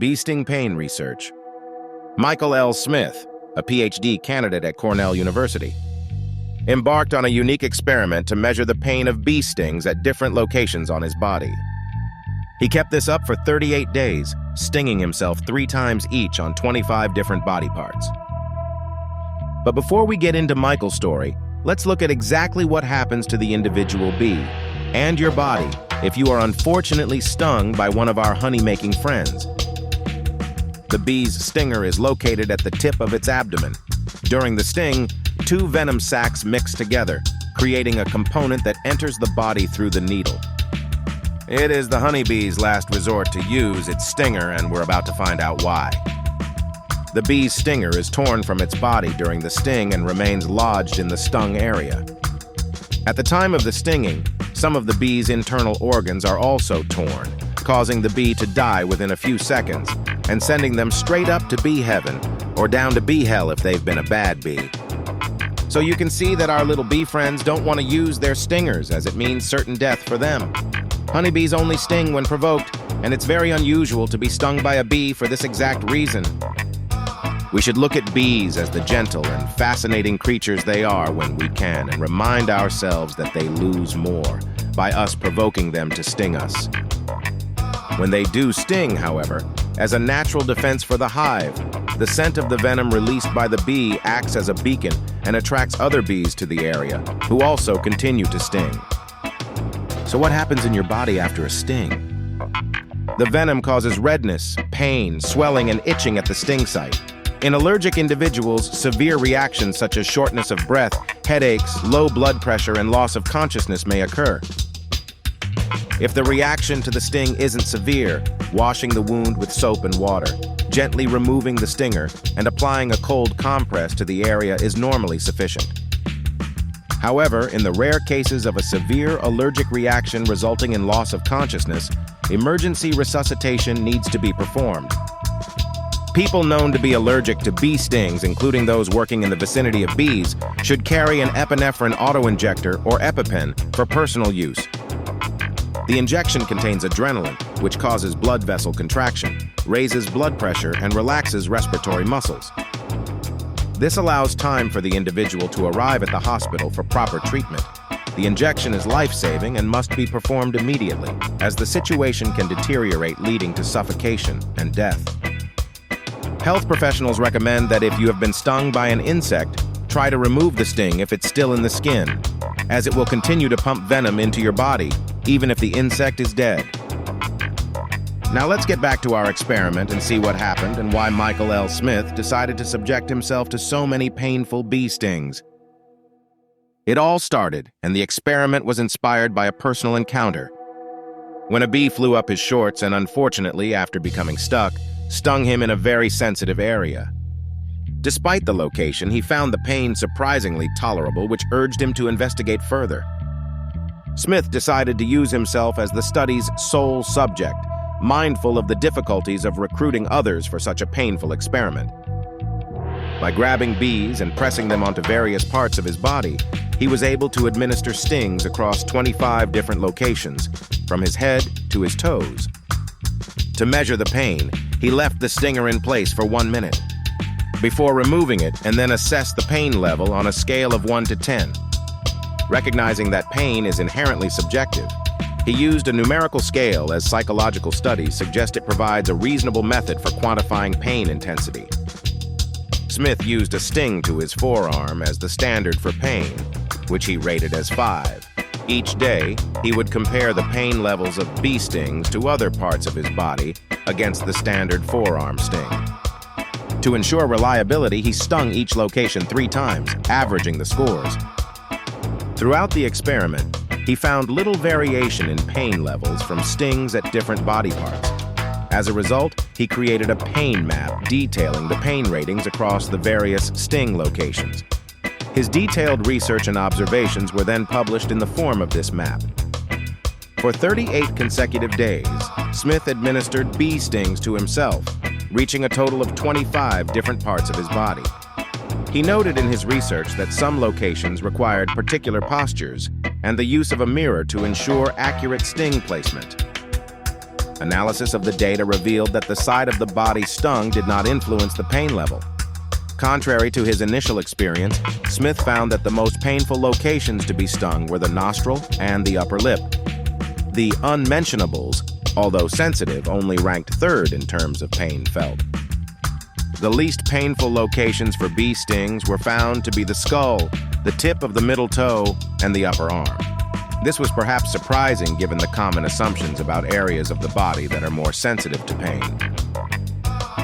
Bee sting pain research. Michael L. Smith, a PhD candidate at Cornell University, embarked on a unique experiment to measure the pain of bee stings at different locations on his body. He kept this up for 38 days, stinging himself 3 times each on 25 different body parts. But before we get into Michael's story, let's look at exactly what happens to the individual bee and your body if you are unfortunately stung by one of our honey-making friends. The bee's stinger is located at the tip of its abdomen. During the sting, 2 venom sacs mix together, creating a component that enters the body through the needle. It is the honeybee's last resort to use its stinger, and we're about to find out why. The bee's stinger is torn from its body during the sting and remains lodged in the stung area. At the time of the stinging, some of the bee's internal organs are also torn, causing the bee to die within a few seconds and sending them straight up to bee heaven or down to bee hell if they've been a bad bee. So you can see that our little bee friends don't want to use their stingers, as it means certain death for them. Honeybees only sting when provoked, and it's very unusual to be stung by a bee for this exact reason. We should look at bees as the gentle and fascinating creatures they are when we can, and remind ourselves that they lose more by us provoking them to sting us. When they do sting, however, as a natural defense for the hive, the scent of the venom released by the bee acts as a beacon and attracts other bees to the area, who also continue to sting. So what happens in your body after a sting? The venom causes redness, pain, swelling, and itching at the sting site. In allergic individuals, severe reactions such as shortness of breath, headaches, low blood pressure, and loss of consciousness may occur. If the reaction to the sting isn't severe, washing the wound with soap and water, gently removing the stinger, and applying a cold compress to the area is normally sufficient. However, in the rare cases of a severe allergic reaction resulting in loss of consciousness, emergency resuscitation needs to be performed. People known to be allergic to bee stings, including those working in the vicinity of bees, should carry an epinephrine autoinjector or EpiPen for personal use. The injection contains adrenaline, which causes blood vessel contraction, raises blood pressure, and relaxes respiratory muscles. This allows time for the individual to arrive at the hospital for proper treatment. The injection is life-saving and must be performed immediately, as the situation can deteriorate, leading to suffocation and death. Health professionals recommend that if you have been stung by an insect, try to remove the sting if it's still in the skin, as it will continue to pump venom into your body, even if the insect is dead. Now let's get back to our experiment and see what happened and why Michael L. Smith decided to subject himself to so many painful bee stings. It all started, and the experiment was inspired by a personal encounter. When a bee flew up his shorts and, unfortunately, after becoming stuck, stung him in a very sensitive area. Despite the location, he found the pain surprisingly tolerable, which urged him to investigate further. Smith decided to use himself as the study's sole subject, mindful of the difficulties of recruiting others for such a painful experiment. By grabbing bees and pressing them onto various parts of his body, he was able to administer stings across 25 different locations, from his head to his toes. To measure the pain, he left the stinger in place for 1 minute, before removing it, and then assessed the pain level on a scale of 1 to 10. Recognizing that pain is inherently subjective, he used a numerical scale, as psychological studies suggest it provides a reasonable method for quantifying pain intensity. Smith used a sting to his forearm as the standard for pain, which he rated as 5. Each day, he would compare the pain levels of bee stings to other parts of his body against the standard forearm sting. To ensure reliability, he stung each location 3 times, averaging the scores. Throughout the experiment, he found little variation in pain levels from stings at different body parts. As a result, he created a pain map detailing the pain ratings across the various sting locations. His detailed research and observations were then published in the form of this map. For 38 consecutive days, Smith administered bee stings to himself, reaching a total of 25 different parts of his body. He noted in his research that some locations required particular postures and the use of a mirror to ensure accurate sting placement. Analysis of the data revealed that the side of the body stung did not influence the pain level. Contrary to his initial experience, Smith found that the most painful locations to be stung were the nostril and the upper lip. The unmentionables, although sensitive, only ranked third in terms of pain felt. The least painful locations for bee stings were found to be the skull, the tip of the middle toe, and the upper arm. This was perhaps surprising given the common assumptions about areas of the body that are more sensitive to pain.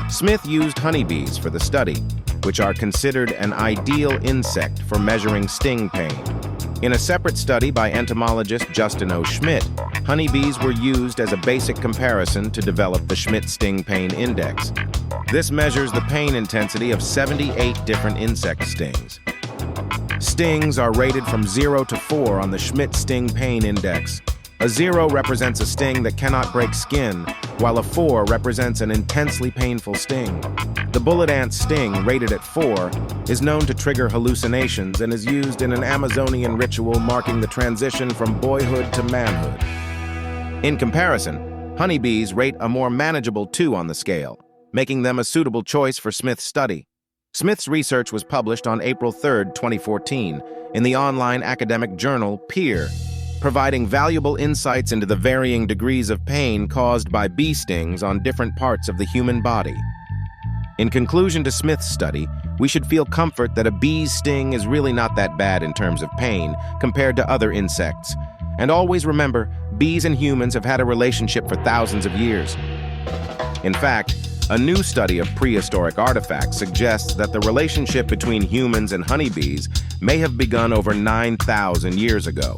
Smith used honeybees for the study, which are considered an ideal insect for measuring sting pain. In a separate study by entomologist Justin O. Schmidt, honeybees were used as a basic comparison to develop the Schmidt Sting Pain Index. This measures the pain intensity of 78 different insect stings. Stings are rated from 0 to 4 on the Schmidt Sting Pain Index. A 0 represents a sting that cannot break skin, while a 4 represents an intensely painful sting. The bullet ant sting, rated at 4, is known to trigger hallucinations and is used in an Amazonian ritual marking the transition from boyhood to manhood. In comparison, honeybees rate a more manageable 2 on the scale, making them a suitable choice for Smith's study. Smith's research was published on April 3, 2014, in the online academic journal Peer, providing valuable insights into the varying degrees of pain caused by bee stings on different parts of the human body. In conclusion to Smith's study, we should feel comfort that a bee's sting is really not that bad in terms of pain compared to other insects. And always remember, bees and humans have had a relationship for thousands of years. In fact, a new study of prehistoric artifacts suggests that the relationship between humans and honeybees may have begun over 9,000 years ago.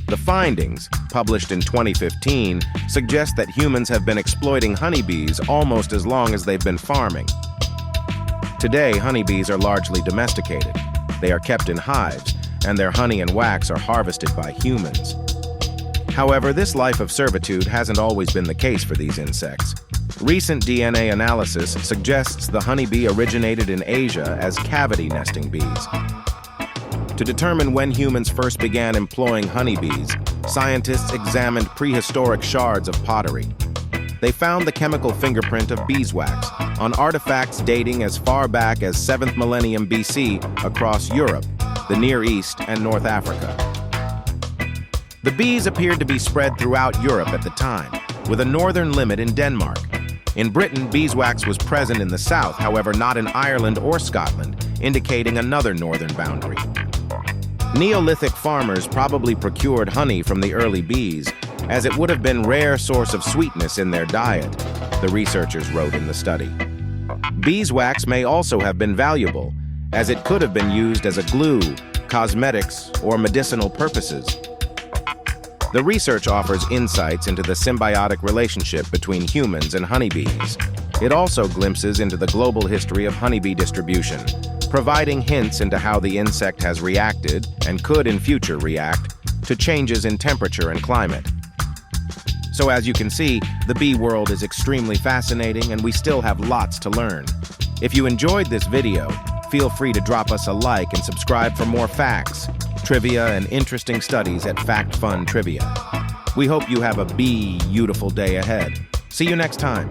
The findings, published in 2015, suggest that humans have been exploiting honeybees almost as long as they've been farming. Today, honeybees are largely domesticated. They are kept in hives, and their honey and wax are harvested by humans. However, this life of servitude hasn't always been the case for these insects. Recent DNA analysis suggests the honeybee originated in Asia as cavity-nesting bees. To determine when humans first began employing honeybees, scientists examined prehistoric shards of pottery. They found the chemical fingerprint of beeswax on artifacts dating as far back as 7th millennium BC across Europe, the Near East, and North Africa. The bees appeared to be spread throughout Europe at the time, with a northern limit in Denmark. In Britain, beeswax was present in the south, however not in Ireland or Scotland, indicating another northern boundary. Neolithic farmers probably procured honey from the early bees, as it would have been a rare source of sweetness in their diet, the researchers wrote in the study. Beeswax may also have been valuable, as it could have been used as a glue, cosmetics, or medicinal purposes. The research offers insights into the symbiotic relationship between humans and honeybees. It also glimpses into the global history of honeybee distribution, providing hints into how the insect has reacted, and could in future react, to changes in temperature and climate. So as you can see, the bee world is extremely fascinating and we still have lots to learn. If you enjoyed this video, feel free to drop us a like and subscribe for more facts, trivia, and interesting studies at Fact Fun Trivia. We hope you have a beautiful day ahead. See you next time.